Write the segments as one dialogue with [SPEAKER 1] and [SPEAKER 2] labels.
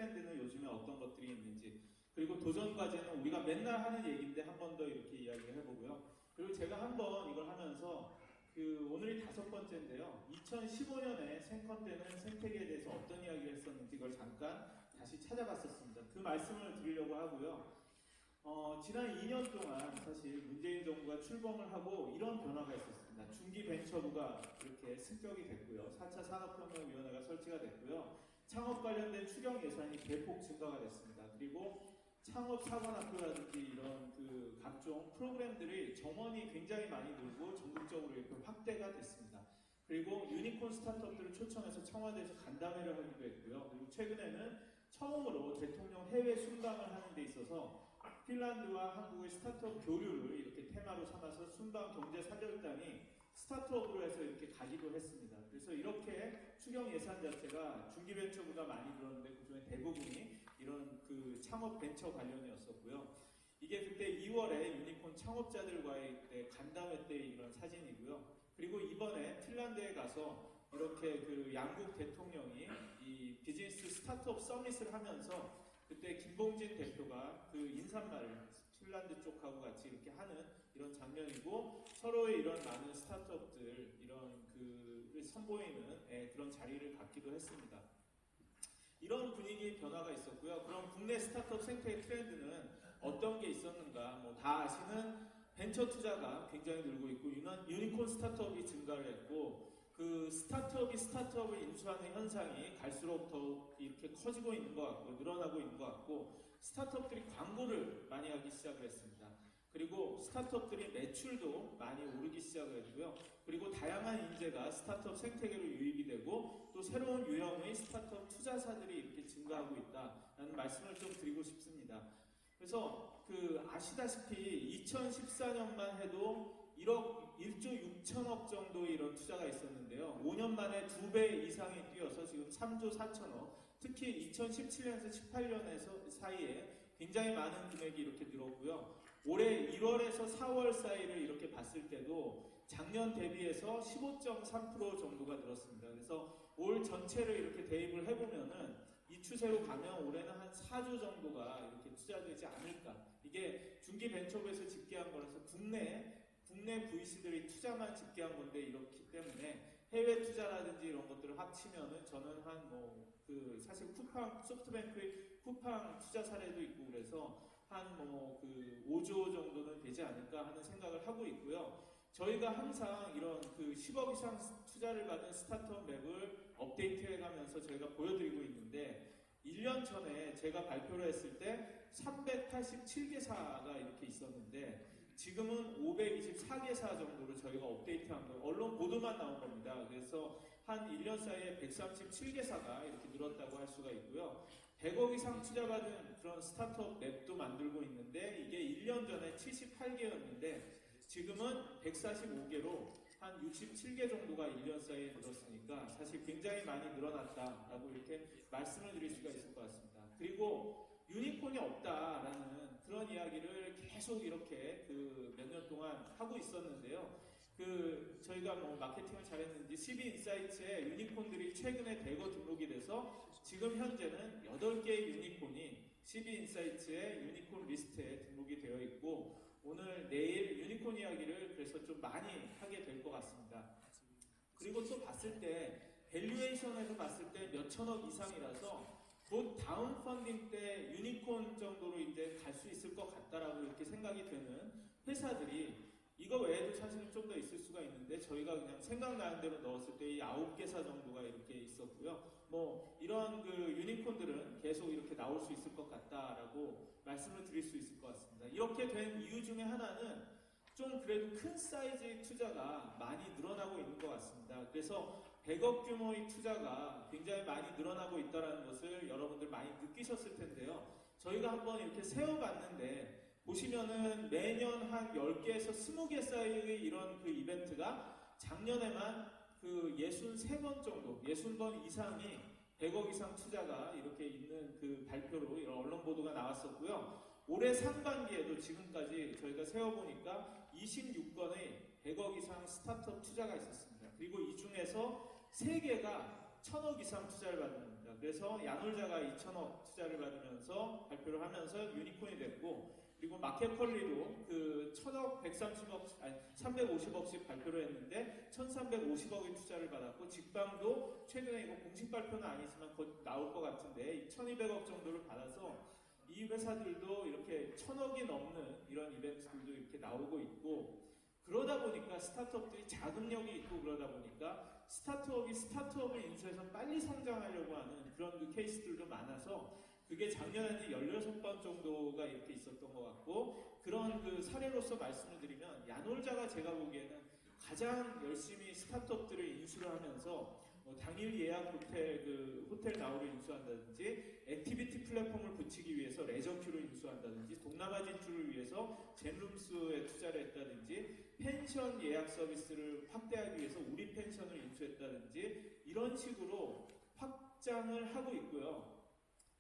[SPEAKER 1] 트렌드는 요즘에 어떤 것들이 있는지, 그리고 도전 과제는 우리가 맨날 하는 얘기인데 한 번 더 이렇게 이야기를 해보고요. 그리고 제가 한번 이걸 하면서 오늘이 5번째인데요. 2015년에 생컨 때는 생태계에 대해서 어떤 이야기를 했었는지 이걸 잠깐 다시 찾아봤었습니다. 그 말씀을 드리려고 하고요. 지난 2년 동안 사실 문재인 정부가 출범을 하고 이런 변화가 있었습니다. 중기벤처부가 이렇게 승격이 됐고요. 4차 산업혁명위원회가 설치가 됐고요. 창업 관련된 추경 예산이 대폭 증가가 됐습니다. 그리고 창업사관학교라든지 이런 각종 프로그램들이 정원이 굉장히 많이 늘고 전국적으로 이렇게 확대가 됐습니다. 그리고 유니콘 스타트업들을 초청해서 청와대에서 간담회를 하기도 했고요. 그리고 최근에는 처음으로 대통령 해외 순방을 하는 데 있어서 핀란드와 한국의 스타트업 교류를 이렇게 테마로 삼아서 순방 경제사절단이 스타트업으로 해서 이렇게 가기도 했습니다. 그래서 이렇게 추경 예산 자체가 중기벤처보다 많이 들었는데 그중에 대부분이 이런 창업 벤처 관련이었었고요. 이게 그때 2월에 유니콘 창업자들과의 간담회 때 이런 사진이고요. 그리고 이번에 핀란드에 가서 이렇게 양국 대통령이 이 비즈니스 스타트업 서밋을 하면서 그때 김봉진 대표가 인사말을 핀란드 쪽하고 같이 이렇게 하는 이런 장면이고 서로의 이런 많은 스타트업들 이런 선보이는 그런 자리를 갖기도 했습니다. 이런 분위기의 변화가 있었고요. 그럼 국내 스타트업 생태계 트렌드는 어떤 게 있었는가? 다 아시는 벤처 투자가 굉장히 늘고 있고 유니콘 스타트업이 증가를 했고 스타트업이 스타트업을 인수하는 현상이 갈수록 더 이렇게 커지고 있는 것 같고 늘어나고 있는 것 같고 스타트업들이 광고를 많이 하기 시작을 했습니다. 그리고 스타트업들이 매출도 많이 오르기 시작을 했고요. 그리고 다양한 인재가 스타트업 생태계로 유입이 되고 또 새로운 유형의 스타트업 투자사들이 이렇게 증가하고 있다라는 말씀을 좀 드리고 싶습니다. 그래서 아시다시피 2014년만 해도 1조 6천억 정도의 이런 투자가 있었는데요. 5년 만에 2배 이상이 뛰어서 지금 3조 4천억. 특히 2017년에서 18년 사이에 굉장히 많은 금액이 이렇게 늘었고요. 올해 1월에서 4월 사이를 이렇게 봤을 때도 작년 대비해서 15.3% 정도가 늘었습니다. 그래서 올 전체를 이렇게 대입을 해보면은 이 추세로 가면 올해는 한 4조 정도가 이렇게 투자되지 않을까. 이게 중기벤처부에서 집계한 거라서 국내 VC들이 투자만 집계한 건데 이렇기 때문에 해외 투자라든지 이런 것들을 합치면은 저는 사실 소프트뱅크의 쿠팡 투자 사례도 있고 그래서 한 5조 정도는 되지 않을까 하는 생각을 하고 있고요. 저희가 항상 이런 10억 이상 투자를 받은 스타트업 맵을 업데이트해 가면서 저희가 보여드리고 있는데 1년 전에 제가 발표를 했을 때 387개사가 이렇게 있었는데 지금은 524개사 정도로 저희가 업데이트한 거예요. 언론 보도만 나온 겁니다. 그래서 한 1년 사이에 137개사가 이렇게 늘었다고 할 수가 있고요. 100억 이상 투자받은 그런 스타트업 맵도 만들고 있는데 이게 1년 전에 78개였는데 지금은 145개로 한 67개 정도가 1년 사이에 늘었으니까 사실 굉장히 많이 늘어났다라고 이렇게 말씀을 드릴 수가 있을 것 같습니다. 그리고 유니콘이 없다라는 그런 이야기를 계속 이렇게 몇 년 동안 하고 있었는데요. 저희가 마케팅을 잘했는지 CB인사이트에 유니콘들이 최근에 대거 등록이 돼서 지금 현재는 8개의 유니콘이 CB인사이트의 유니콘 리스트에 등록이 되어 있고 오늘 내일 유니콘 이야기를 그래서 좀 많이 하게 될 것 같습니다. 그리고 또 봤을 때 밸류에이션에서 봤을 때 몇천억 이상이라서 곧 다음 펀딩 때 유니콘 정도로 이제 갈 수 있을 것 같다라고 이렇게 생각이 되는 회사들이 이거 외에도 사실은 좀 더 있을 수가 있는데 저희가 그냥 생각나는 대로 넣었을 때 이 9개사 정도가 이렇게 있었고요. 이런 유니콘들은 계속 이렇게 나올 수 있을 것 같다라고 말씀을 드릴 수 있을 것 같습니다. 이렇게 된 이유 중에 하나는 좀 그래도 큰 사이즈의 투자가 많이 늘어나고 있는 것 같습니다. 그래서 100억 규모의 투자가 굉장히 많이 늘어나고 있다는 것을 여러분들 많이 느끼셨을 텐데요. 저희가 한번 이렇게 세워봤는데 보시면은 매년 한 10개에서 20개 사이의 이런 이벤트가 작년에만 63번 정도, 60번 이상이 100억 이상 투자가 이렇게 있는 발표로 이런 언론 보도가 나왔었고요. 올해 상반기에도 지금까지 저희가 세워보니까 26건의 100억 이상 스타트업 투자가 있었습니다. 그리고 이 중에서 3개가 1000억 이상 투자를 받는 겁니다. 그래서 야놀자가 2천억 투자를 받으면서 발표를 하면서 유니콘이 됐고, 그리고 마켓컬리도 그 1,000억, 130억, 아니 350억씩 발표를 했는데 1,350억의 투자를 받았고, 직방도 최근에 이거 공식 발표는 아니지만 곧 나올 것 같은데 1,200억 정도를 받아서 이 회사들도 이렇게 1,000억이 넘는 이런 이벤트들도 이렇게 나오고 있고, 그러다 보니까 스타트업들이 자금력이 있고, 그러다 보니까 스타트업을 인수해서 빨리 성장하려고 하는 그런 그 케이스들도 많아서, 그게 작년에는 16번 정도가 이렇게 있었던 것 같고, 그런 그 사례로서 말씀을 드리면 야놀자가 제가 보기에는 가장 열심히 스타트업들을 인수를 하면서 뭐 당일 예약 호텔 나우를 인수한다든지, 액티비티 플랫폼을 붙이기 위해서 레저큐를 인수한다든지, 동남아 진출을 위해서 젠룸스에 투자를 했다든지, 펜션 예약 서비스를 확대하기 위해서 우리 펜션을 인수했다든지, 이런 식으로 확장을 하고 있고요.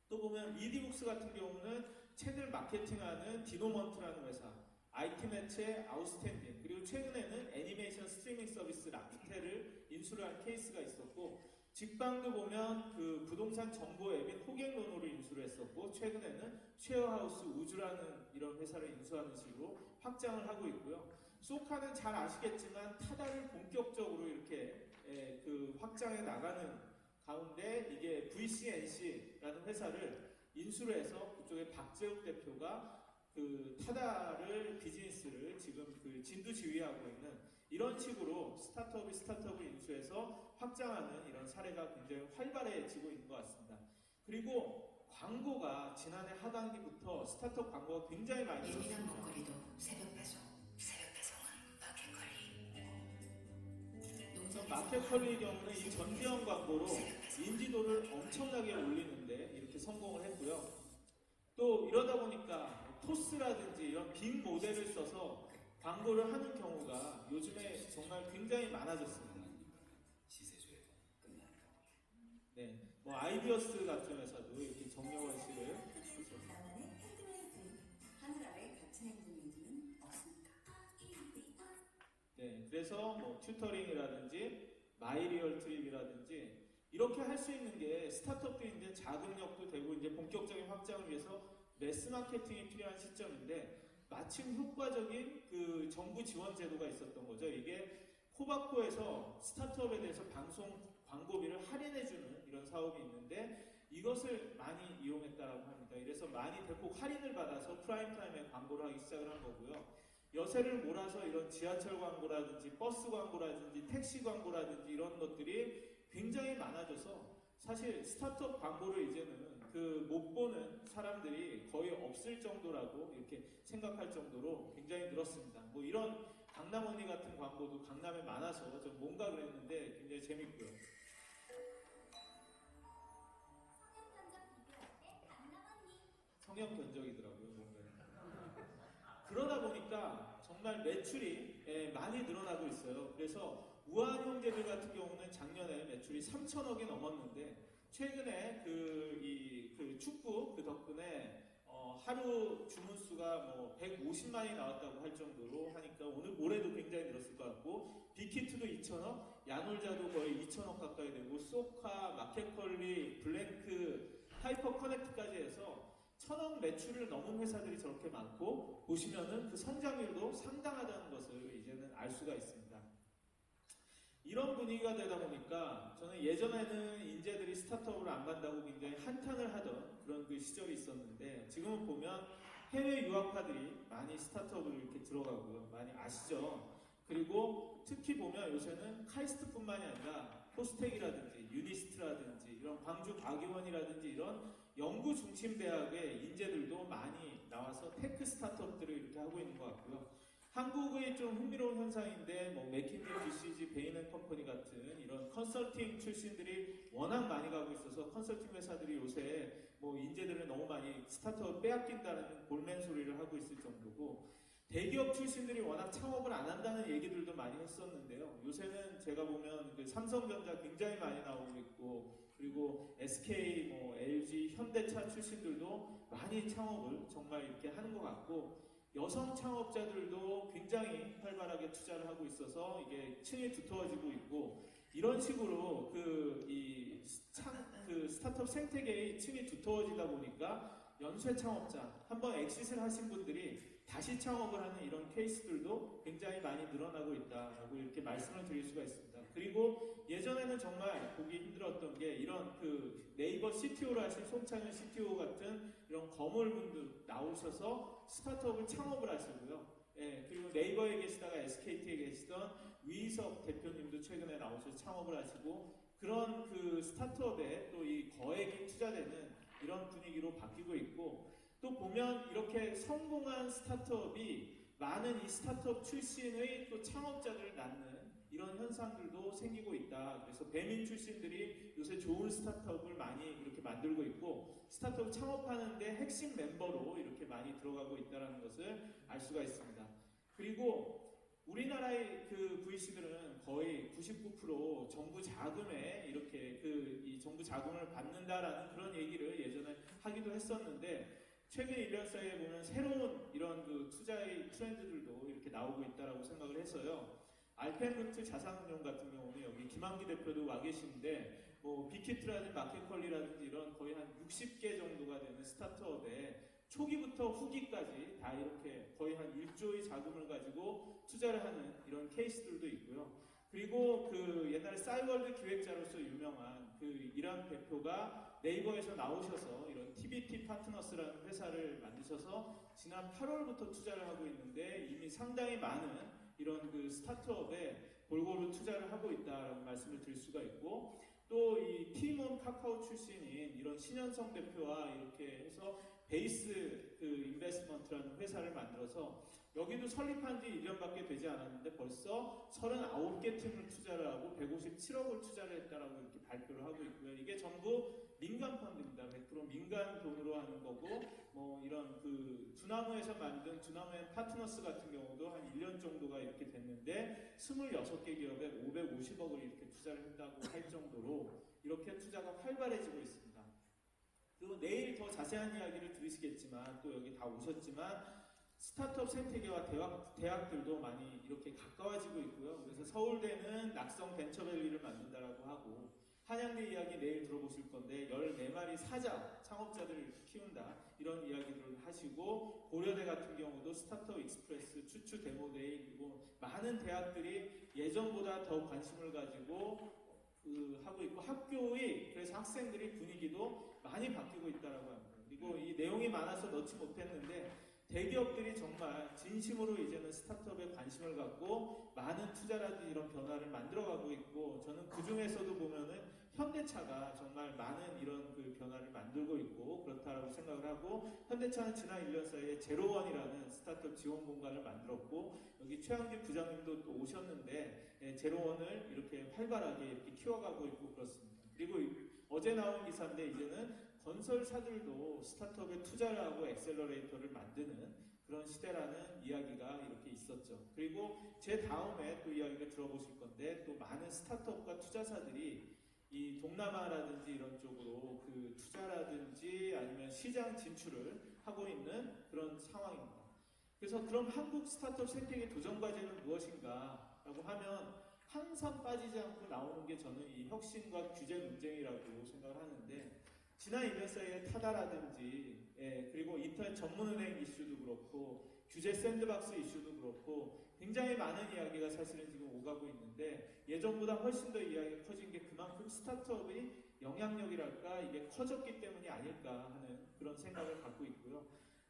[SPEAKER 1] 또 보면 리디북스 같은 경우는 책을 마케팅하는 디노먼트라는 회사, IT 매체 아웃스탠딩, 그리고 최근에는 애니메이션 스트리밍 서비스 라피텔을 인수를 한 케이스가 있었고, 직방도 보면 그 부동산 정보 앱인 호갱노노를 인수를 했었고, 최근에는 쉐어하우스 우주라는 이런 회사를 인수하는 식으로 확장을 하고 있고요. 소카는 잘 아시겠지만 타다를 본격적으로 이렇게 그 확장해 나가는 가운데 이게 VCNC라는 회사를 인수를 해서 그쪽에 박재욱 대표가 그 타다를 비즈니스를 지금 그 진두지휘하고 있는, 이런 식으로 스타트업을 인수해서 확장하는 이런 사례가 굉장히 활발해지고 있는 것 같습니다. 그리고 광고가 지난해 하반기부터 스타트업 광고가 굉장히 많이
[SPEAKER 2] 예민한 먹거리도 새벽 배송은 마켓컬리.
[SPEAKER 1] 마켓컬리의 경우는 이 전지현 광고로 인지도를 엄청나게 올리는데 이렇게 성공을 했고요. 또 이러다 보니까 토스라든지 이런 빅 모델을 써서 광고를 하는 경우가 요즘에 정말 굉장히 많아졌습니다. 네, 뭐 아이디어스 같은 회사도 이렇게 정영원 씨를
[SPEAKER 2] 하늘 아래 같은 행동인지는 없습니다.
[SPEAKER 1] 네, 그래서 뭐 튜터링이라든지 마이리얼 트립이라든지 이렇게 할 수 있는 게 스타트업들이 이제 자금력도 되고 이제 본격적인 확장을 위해서 매스 마케팅이 필요한 시점인데, 마침 효과적인 그 정부 지원 제도가 있었던 거죠. 이게 코바코에서 스타트업에 대해서 방송 광고비를 할인해주는 이런 사업이 있는데, 이것을 많이 이용했다라고 합니다. 이래서 많이 대폭 할인을 받아서 프라임타임에 광고를 하기 시작을 한 거고요. 여세를 몰아서 이런 지하철 광고라든지 버스 광고라든지 택시 광고라든지 이런 것들이 굉장히 많아져서, 사실 스타트업 광고를 이제는 그 못 보는 사람들이 거의 없을 정도라고 이렇게 생각할 정도로 굉장히 늘었습니다. 뭐 이런 강남 언니 같은 광고도 강남에 많아서 좀 뭔가 그랬는데 굉장히 재밌고요. 성형 견적이더라고요, 뭔가. 그러다 보니까 정말 매출이 많이 늘어나고 있어요. 그래서 우한 형제들 같은 경우는 작년에 매출이 3천억이 넘었는데, 최근에 그 축구 그 덕분에 하루 주문 수가 뭐 150만이 나왔다고 할 정도로 하니까 올해도 굉장히 늘었을 것 같고, 빅히트도 2천억, 야놀자도 거의 2천억 가까이 되고, 소카, 마켓컬리, 블랭크, 하이퍼 커넥트까지 해서 1,000억 매출을 넘은 회사들이 저렇게 많고, 보시면은 그 성장률도 상당하다는 것을 이제는 알 수가 있습니다. 이런 분위기가 되다 보니까 저는 예전에는 인재들이 스타트업을 안 간다고 굉장히 한탄을 하던 그런 그 시절이 있었는데, 지금은 보면 해외 유학파들이 많이 스타트업을 이렇게 들어가고요. 많이 아시죠? 그리고 특히 보면 요새는 카이스트뿐만이 아니라 포스텍이라든지 유니스트라든지 이런 광주 과기원이라든지 이런 연구 중심 대학의 인재들도 많이 나와서 테크 스타트업들을 이렇게 하고 있는 것 같고요. 한국의 좀 흥미로운 현상인데, 뭐 맥킨지, BCG, 베인앤컴퍼니 같은 이런 컨설팅 출신들이 워낙 많이 가고 있어서 컨설팅 회사들이 요새 뭐 인재들을 너무 많이 스타트업 빼앗긴다는 볼멘 소리를 하고 있을 정도고, 대기업 출신들이 워낙 창업을 안 한다는 얘기들도 많이 했었는데요. 요새는 제가 보면 그 삼성전자 굉장히 많이 나오고 있고, 그리고 SK, 뭐 LG, 현대차 출신들도 많이 창업을 정말 이렇게 하는 것 같고, 여성 창업자들도 굉장히 활발하게 투자를 하고 있어서 이게 층이 두터워지고 있고, 이런 식으로 그 스타트업 생태계의 층이 두터워지다 보니까 연쇄 창업자, 한번 엑싯을 하신 분들이 다시 창업을 하는 이런 케이스들도 굉장히 많이 늘어나고 있다라고 이렇게 말씀을 드릴 수가 있습니다. 그리고 예전에는 정말 보기 힘들었던 게 이런 그 네이버 CTO를 하신 송창현 CTO 같은 이런 거물분들 나오셔서 스타트업을 창업을 하시고요. 예, 그리고 네이버에 계시다가 SKT에 계시던 위석 대표님도 최근에 나오셔서 창업을 하시고 그런 그 스타트업에 또 이 거액이 투자되는 이런 분위기로 바뀌고 있고 또 보면 이렇게 성공한 스타트업이 많은 이 스타트업 출신의 또 창업자들을 낳는 이런 현상들도 생기고 있다. 그래서 배민 출신들이 요새 좋은 스타트업을 많이 이렇게 만들고 있고 스타트업 창업하는데 핵심 멤버로 이렇게 많이 들어가고 있다는 것을 알 수가 있습니다. 그리고 우리나라의 그 VC들은 거의 99% 정부 자금에 이렇게 이 정부 자금을 받는다라는 그런 얘기를 예전에 하기도 했었는데 최근 1년 사이에 보면 새로운 이런 그 투자의 트렌드들도 이렇게 나오고 있다라고 생각을 해서요. 알펜루트 자산운용 같은 경우는 여기 김한기 대표도 와 계신데 뭐 빅히트라든지 마켓컬리라든지 이런 거의 한 60개 정도가 되는 스타트업에 초기부터 후기까지 다 이렇게 거의 한 1조의 자금을 가지고 투자를 하는 이런 케이스들도 있고요. 그리고 그 옛날에 싸이월드 기획자로서 유명한 그 이란 대표가 네이버에서 나오셔서 이런 TBT 파트너스라는 회사를 만드셔서 지난 8월부터 투자를 하고 있는데 이미 상당히 많은 이런 그 스타트업에 골고루 투자를 하고 있다라는 말씀을 드릴 수가 있고 또 이 티몬 카카오 출신인 이런 신현성 대표와 이렇게 해서 베이스 그 인베스트먼트라는 회사를 만들어서 여기도 설립한 지 1년밖에 되지 않았는데 벌써 39개 팀을 투자를 하고 157억을 투자를 했다라고 이렇게 발표를 하고 있고요. 이게 전부 민간 펀드입니다. 100% 민간 돈으로 하는 거고 뭐 이런 그 두나무에서 만든 두나무앤 파트너스 같은 경우도 한 1년 정도가 이렇게 됐는데 26개 기업에 550억을 이렇게 투자를 했다고 할 정도로 이렇게 투자가 활발해지고 있습니다. 그리고 내일 더 자세한 이야기를 들으시겠지만 또 여기 다 오셨지만 스타트업 생태계와 대학들도 많이 이렇게 가까워지고 있고요. 그래서 서울대는 낙성 벤처밸리를 만든다라고 하고 한양대 이야기 내일 들어보실 건데 14마리 사자 창업자들을 키운다 이런 이야기들을 하시고 고려대 같은 경우도 스타트업 익스프레스 추추 데모데이 그리고 많은 대학들이 예전보다 더 관심을 가지고 하고 있고 학교의 그래서 학생들이 분위기도 많이 바뀌고 있다라고 합니다. 그리고 이 내용이 많아서 넣지 못했는데 대기업들이 정말 진심으로 이제는 스타트업에 관심을 갖고 많은 투자라든지 이런 변화를 만들어가고 있고 저는 그 중에서도 보면은 현대차가 정말 많은 이런 그 변화를 만들고 있고 그렇다라고 생각을 하고 현대차는 지난 1년 사이에 제로원이라는 스타트업 지원 공간을 만들었고 여기 최양기 부장님도 또 오셨는데 제로원을 이렇게 활발하게 이렇게 키워가고 있고 그렇습니다. 그리고 어제 나온 기사인데 이제는 건설사들도 스타트업에 투자를 하고 엑셀러레이터를 만드는 그런 시대라는 이야기가 이렇게 있었죠. 그리고 제 다음에 또 이야기를 들어보실 건데 또 많은 스타트업과 투자사들이 이 동남아라든지 이런 쪽으로 그 투자라든지 아니면 시장 진출을 하고 있는 그런 상황입니다. 그래서 그럼 한국 스타트업 생태계 도전 과제는 무엇인가 라고 하면 항상 빠지지 않고 나오는 게 저는 이 혁신과 규제 논쟁이라고 생각을 하는데 지난 1년 사이에 타다라든지 그리고 인터넷 전문은행 이슈도 그렇고 규제 샌드박스 이슈도 그렇고 굉장히 많은 이야기가 사실은 지금 오가고 있는데 예전보다 훨씬 더 이야기가 커진 게 그만큼 스타트업의 영향력이랄까 이게 커졌기 때문이 아닐까 하는 그런 생각을 갖고 있고요.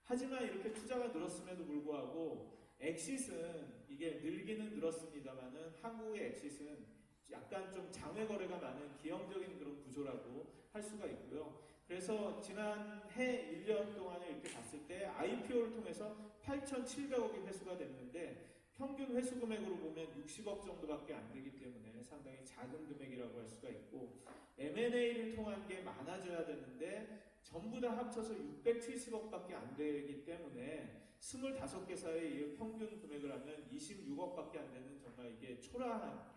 [SPEAKER 1] 하지만 이렇게 투자가 늘었음에도 불구하고 엑싯은 이게 늘기는 늘었습니다만은 한국의 엑싯은 약간 좀 장외 거래가 많은 기형적인 그런 구조라고 할 수가 있고요. 그래서 지난 해 1년 동안을 이렇게 봤을 때 IPO를 통해서 8,700억이 회수가 됐는데 평균 회수 금액으로 보면 60억 정도밖에 안 되기 때문에 상당히 작은 금액이라고 할 수가 있고 M&A를 통한 게 많아져야 되는데 전부 다 합쳐서 670억밖에 안 되기 때문에 25개사의 평균 금액을 하면 26억밖에 안 되는 정말 이게 초라한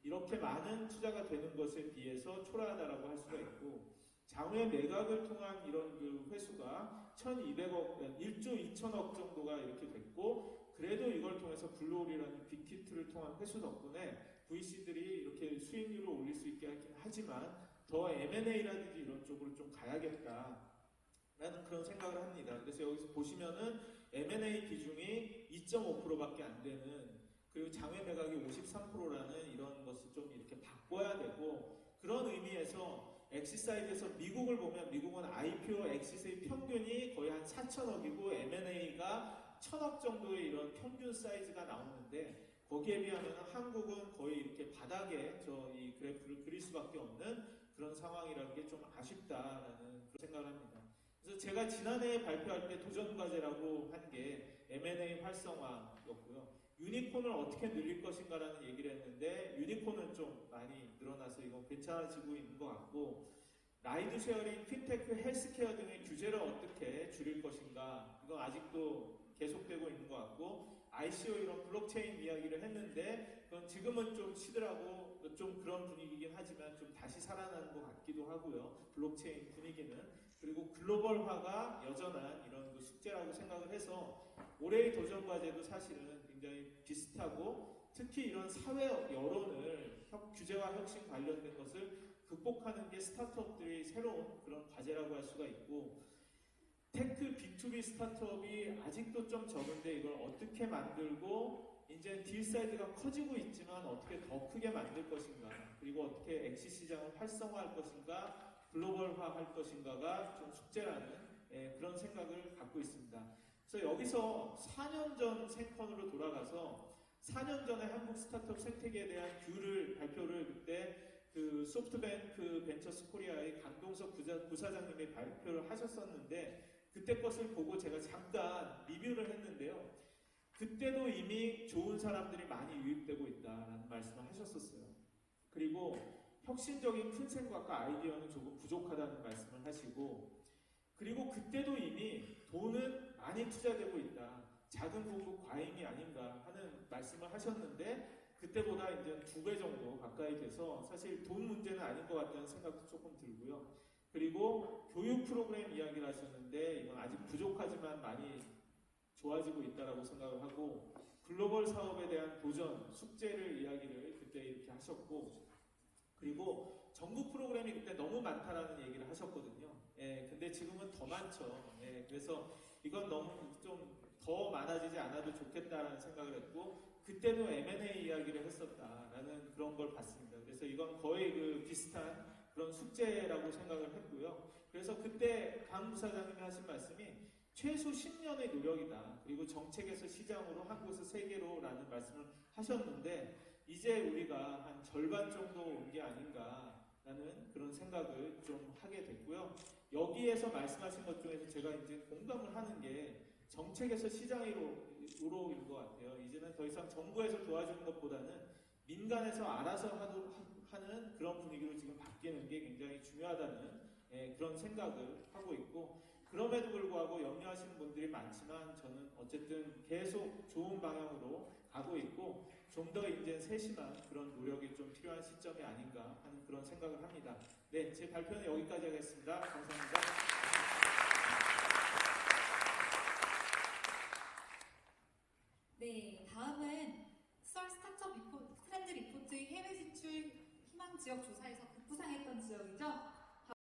[SPEAKER 1] 이렇게 많은 투자가 되는 것에 비해서 초라하다라고 할 수가 있고 장외 매각을 통한 이런 그 회수가 1,200억, 1조 2천억 정도가 이렇게 됐고 그래도 이걸 통해서 블루홀이라는 빅히트를 통한 회수 덕분에 VC들이 이렇게 수익률을 올릴 수 있게 하긴 하지만 더 M&A라든지 이런 쪽으로 좀 가야겠다라는 그런 생각을 합니다. 그래서 여기서 보시면은 M&A 비중이 2.5%밖에 안 되는, 그리고 장외 매각이 53%라는 이런 것을 좀 이렇게 바꿔야 되고, 그런 의미에서 엑시사이드에서 미국을 보면 미국은 IPO 엑시스의 평균이 거의 한 4천억이고 M&A가 1,000억 정도의 이런 평균 사이즈가 나오는데, 거기에 비하면 한국은 거의 이렇게 바닥에 저 이 그래프를 그릴 수밖에 없는 그런 상황이라는 게 좀 아쉽다라는 그런 생각을 합니다. 그래서 제가 지난해 발표할 때 도전 과제라고 한 게 M&A 활성화였고요. 유니콘을 어떻게 늘릴 것인가라는 얘기를 했는데 유니콘은 좀 많이 늘어나서 이건 괜찮아지고 있는 것 같고, 라이드 쉐어링, 핀테크, 헬스케어 등의 규제를 어떻게 줄일 것인가, 이건 아직도 계속되고 있는 것 같고, ICO 이런 블록체인 이야기를 했는데 그건 지금은 좀 시들하고 좀 그런 분위기긴 하지만 좀 다시 살아나는 것 같기도 하고요. 블록체인 분위기는. 그리고 글로벌화가 여전한 이런 그 숙제라고 생각을 해서 올해의 도전 과제도 사실은 굉장히 비슷하고, 특히 이런 사회 여론을 규제와 혁신 관련된 것을 극복하는 게 스타트업들이 새로운 그런 과제라고 할 수가 있고, 테크 B2B 스타트업이 아직도 좀 적은데 이걸 어떻게 만들고, 이제 딜 사이즈가 커지고 있지만 어떻게 더 크게 만들 것인가, 그리고 어떻게 엑시 시장을 활성화할 것인가, 글로벌화 할 것인가가 좀 숙제라는 그런 생각을 갖고 있습니다. 그래서 여기서 4년 전 생컨으로 돌아가서 4년 전에 한국 스타트업 생태계에 대한 뷰를 발표를 그때 그 소프트뱅크 벤처스 코리아의 강동석 부사장님이 발표를 하셨었는데, 그때 것을 보고 제가 잠깐 리뷰를 했는데요. 그때도 이미 좋은 사람들이 많이 유입되고 있다라는 말씀을 하셨었어요. 그리고 혁신적인 큰 생각과 아이디어는 조금 부족하다는 말씀을 하시고, 그리고 그때도 이미 돈은 많이 투자되고 있다, 작은 공급 과잉이 아닌가 하는 말씀을 하셨는데, 그때보다 이제 2배 정도 가까이 돼서 사실 돈 문제는 아닌 것 같다는 생각도 조금 들고요. 그리고 교육 프로그램 이야기를 하셨는데 이건 아직 부족하지만 많이 좋아지고 있다라고 생각을 하고, 글로벌 사업에 대한 도전, 숙제를 이야기를 그때 이렇게 하셨고, 그리고 정부 프로그램이 그때 너무 많다라는 얘기를 하셨거든요. 근데 지금은 더 많죠. 그래서 이건 너무 좀 더 많아지지 않아도 좋겠다라는 생각을 했고, 그때도 M&A 이야기를 했었다라는 그런 걸 봤습니다. 그래서 이건 거의 그 비슷한 그런 숙제라고 생각을 했고요. 그래서 그때 강 부사장님이 하신 말씀이 최소 10년의 노력이다, 그리고 정책에서 시장으로, 한국에서 세계로라는 말씀을 하셨는데, 이제 우리가 한 절반 정도 온 게 아닌가라는 그런 생각을 좀 하게 됐고요. 여기에서 말씀하신 것 중에서 제가 이제 공감을 하는 게 정책에서 시장으로인 것 같아요. 이제는 더 이상 정부에서 도와주는 것보다는 민간에서 알아서 하는 그런 분위기로 지금 바뀌는 게 굉장히 중요하다는 그런 생각을 하고 있고, 그럼에도 불구하고 염려하시는 분들이 많지만 저는 어쨌든 계속 좋은 방향으로 가고 있고, 좀 더 이제 세심한 그런 노력이 좀 필요한 시점이 아닌가 하는 그런 생각을 합니다. 네, 제 발표는 여기까지 하겠습니다. 감사합니다.
[SPEAKER 3] 네, 다음은 썰 스타트업 트렌드 리포트의 해외 진출 희망 지역 조사에서 급부상했던 지역이죠.